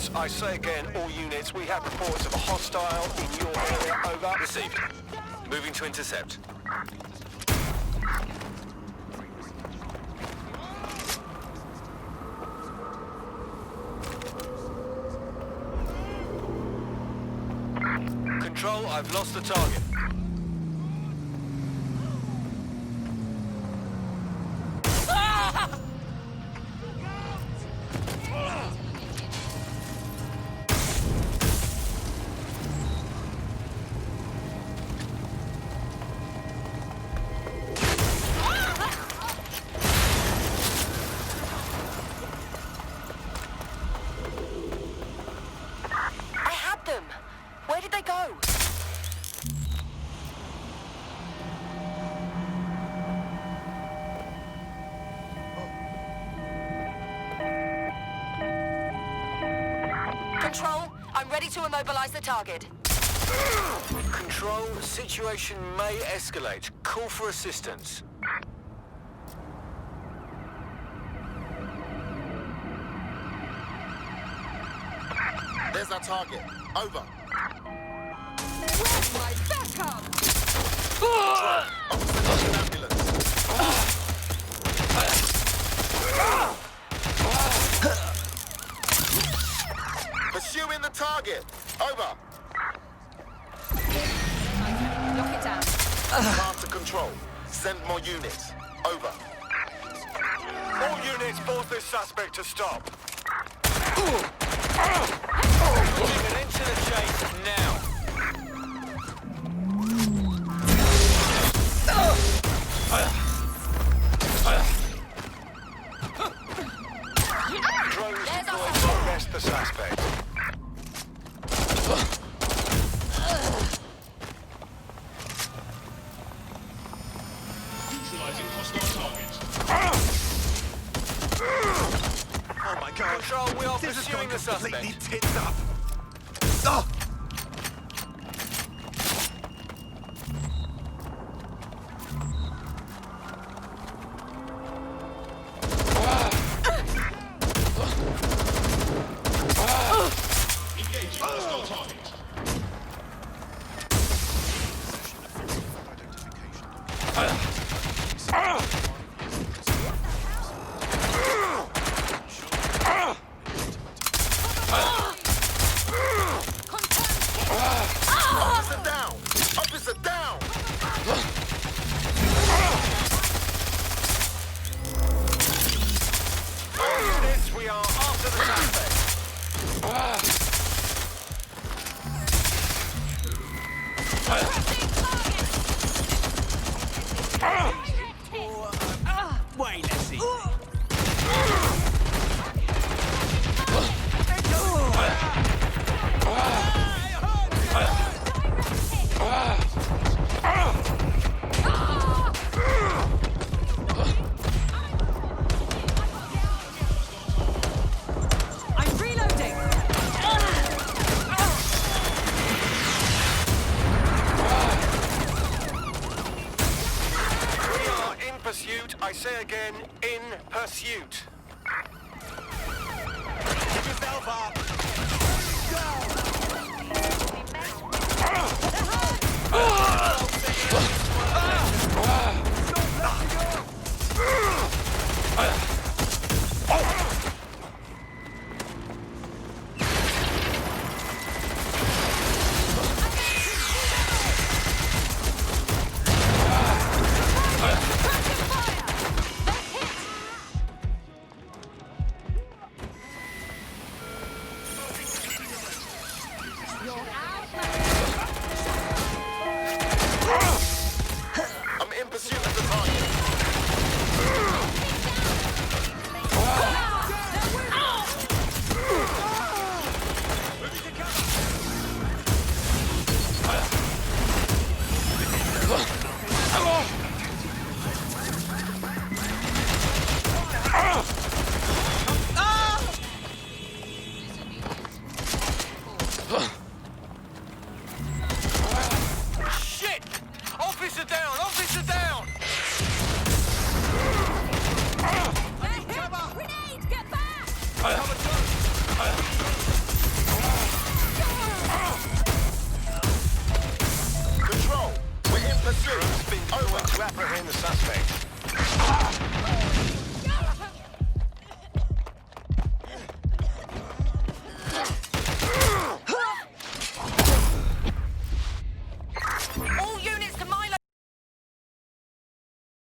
Boss, I say again, all units, we have reports of a hostile in your area. Over. Received. Moving to intercept. Control, I've lost the target. I had them. Where did they go? Control, I'm ready to immobilize the target. Control, situation may escalate. Call for assistance. There's our target. Over. Where's my backup? Officer, an ambulance. Pursuing the target. Over. Lock it down. Path to control. Send more units. Over. All units, force this suspect to stop. Putting an end to the chase now. Drones There's deployed our to arrest the suspect. Neutralizing hostile targets. Oh my God. Control, we are pursuing the suspect. tits up. Engaging hostile target. Officer down. Officer down. All units, we are after the suspect. Way less easy. I'm reloading. We are in pursuit. I say again, in pursuit. Give yourself up.